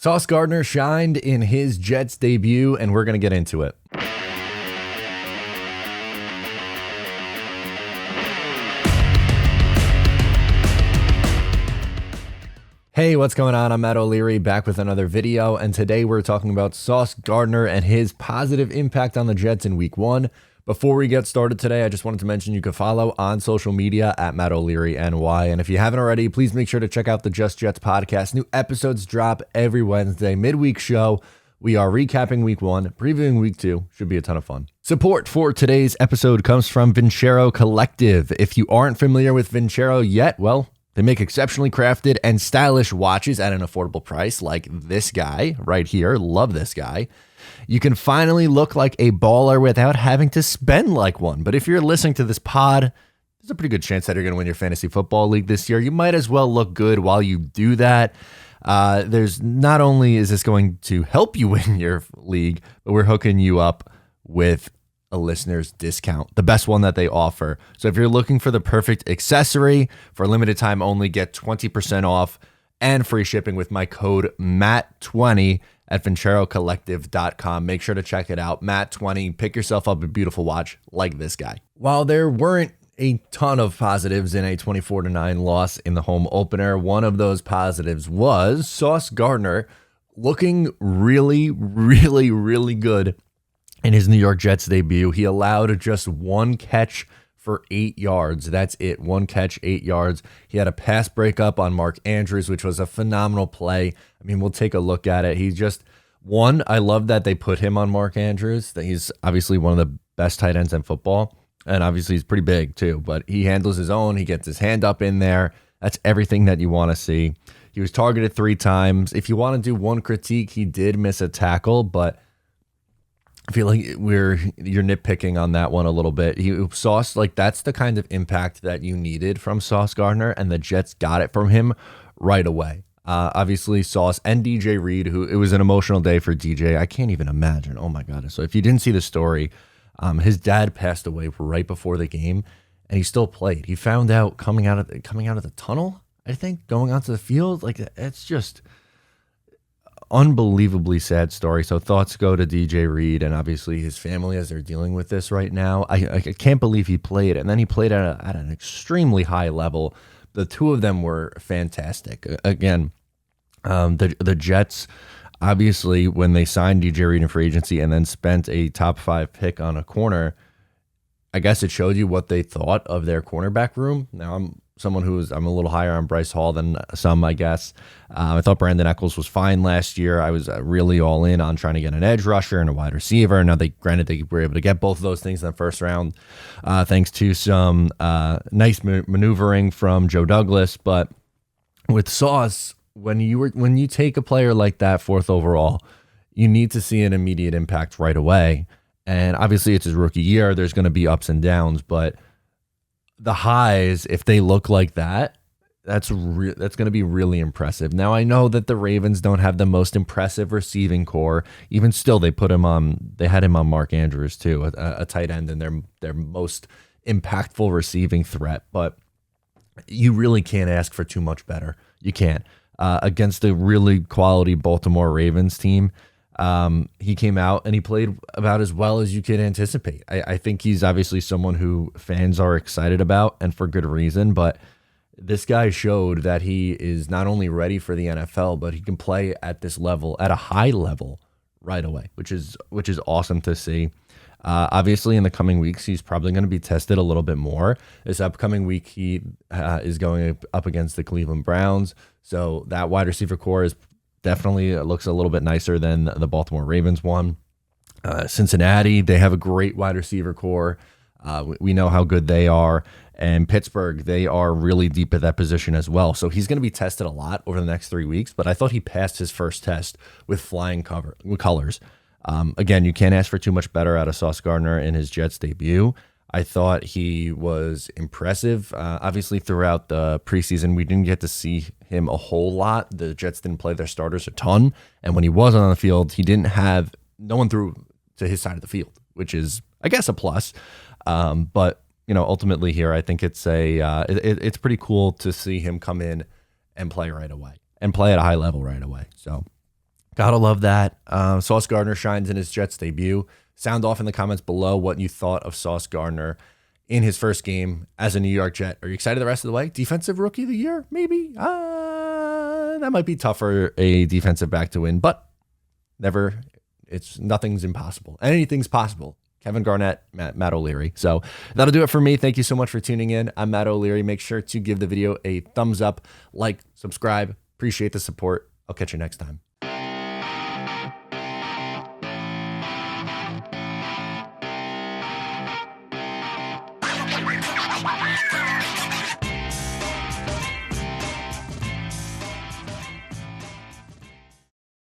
Sauce Gardner shined in his Jets debut, and we're going to get into it. Hey, what's going on? I'm Matt O'Leary, back with another video, and today we're talking about Sauce Gardner and his positive impact on the Jets in Week 1. Before we get started today, I just wanted to mention you can follow on social media at Matt O'Leary NY, and if you haven't already, please make sure to check out the Just Jets podcast. New episodes drop every Wednesday, midweek show. We are recapping Week 1, previewing Week 2. Should be a ton of fun. Support for today's episode comes from Vincero Collective. If you aren't familiar with Vincero yet, well, they make exceptionally crafted and stylish watches at an affordable price, like this guy right here. Love this guy. You can finally look like a baller without having to spend like one. But if you're listening to this pod, there's a pretty good chance that you're going to win your fantasy football league this year. You might as well look good while you do that. There's not only is this going to help you win your league, but we're hooking you up with a listener's discount, the best one that they offer. So if you're looking for the perfect accessory for a limited time only, get 20% off and free shipping with my code MATT20 at VinceroCollective.com. Make sure to check it out. MATT20, pick yourself up a beautiful watch like this guy. While there weren't a ton of positives in a 24-9 loss in the home opener, one of those positives was Sauce Gardner looking really good in his New York Jets debut. He allowed just one catch for 8 yards. That's it. One catch, 8 yards. He had a pass breakup on Mark Andrews, which was a phenomenal play. I mean, we'll take a look at it. I love that they put him on Mark Andrews. That he's obviously one of the best tight ends in football. And obviously he's pretty big too, but he handles his own. He gets his hand up in there. That's everything that you want to see. He was targeted 3 times. If you want to do one critique, he did miss a tackle, but I feel like you're nitpicking on that one a little bit. Sauce, like, that's the kind of impact that you needed from Sauce Gardner, and the Jets got it from him right away. Obviously, Sauce and DJ Reed, it was an emotional day for DJ. I can't even imagine. Oh my God. So if you didn't see the story, his dad passed away right before the game, and he still played. He found out coming out of the tunnel, I think, going onto the field. Like, it's just unbelievably sad story. So thoughts go to DJ Reed and obviously his family as they're dealing with this right now. I can't believe he played, and then he played at an extremely high level. The two of them were fantastic. Again, the Jets, obviously, when they signed DJ Reed in free agency and then spent a top 5 pick on a corner, I guess it showed you what they thought of their cornerback room. Now, I'm a little higher on Bryce Hall than some, I guess. I thought Brandon Echols was fine last year. I was really all in on trying to get an edge rusher and a wide receiver. Now, they were able to get both of those things in the first round, thanks to some nice maneuvering from Joe Douglas. But with Sauce, when you take a player like that 4th overall, you need to see an immediate impact right away. And obviously, it's his rookie year. There's going to be ups and downs, but the highs, if they look like that, that's going to be really impressive. Now, I know that the Ravens don't have the most impressive receiving core. Even still, they had him on Mark Andrews too, a tight end, and their most impactful receiving threat. But you really can't ask for too much better. You can't. Against a really quality Baltimore Ravens team, he came out and he played about as well as you could anticipate. I think he's obviously someone who fans are excited about, and for good reason, but this guy showed that he is not only ready for the NFL, but he can play at this level, at a high level right away, which is awesome to see. Obviously, in the coming weeks, he's probably going to be tested a little bit more. This upcoming week, he is going up against the Cleveland Browns. So that wide receiver core definitely looks a little bit nicer than the Baltimore Ravens one. Cincinnati, they have a great wide receiver core. We know how good they are. And Pittsburgh, they are really deep at that position as well. So he's going to be tested a lot over the next 3 weeks. But I thought he passed his first test with flying colors. Again, you can't ask for too much better out of Sauce Gardner in his Jets debut. I thought he was impressive. Obviously, throughout the preseason, we didn't get to see him a whole lot. The Jets didn't play their starters a ton. And when he was on the field, he didn't have no one threw to his side of the field, which is, I guess, a plus. But ultimately here, I think it's it's pretty cool to see him come in and play right away and play at a high level right away. So Gotta love that. Sauce Gardner shines in his Jets debut. Sound off in the comments below what you thought of Sauce Gardner in his first game as a New York Jet. Are you excited the rest of the way? Defensive Rookie of the Year? Maybe. That might be tough for a defensive back to win, but nothing's impossible. Anything's possible. Kevin Garnett, Matt O'Leary. So that'll do it for me. Thank you so much for tuning in. I'm Matt O'Leary. Make sure to give the video a thumbs up, like, subscribe. Appreciate the support. I'll catch you next time.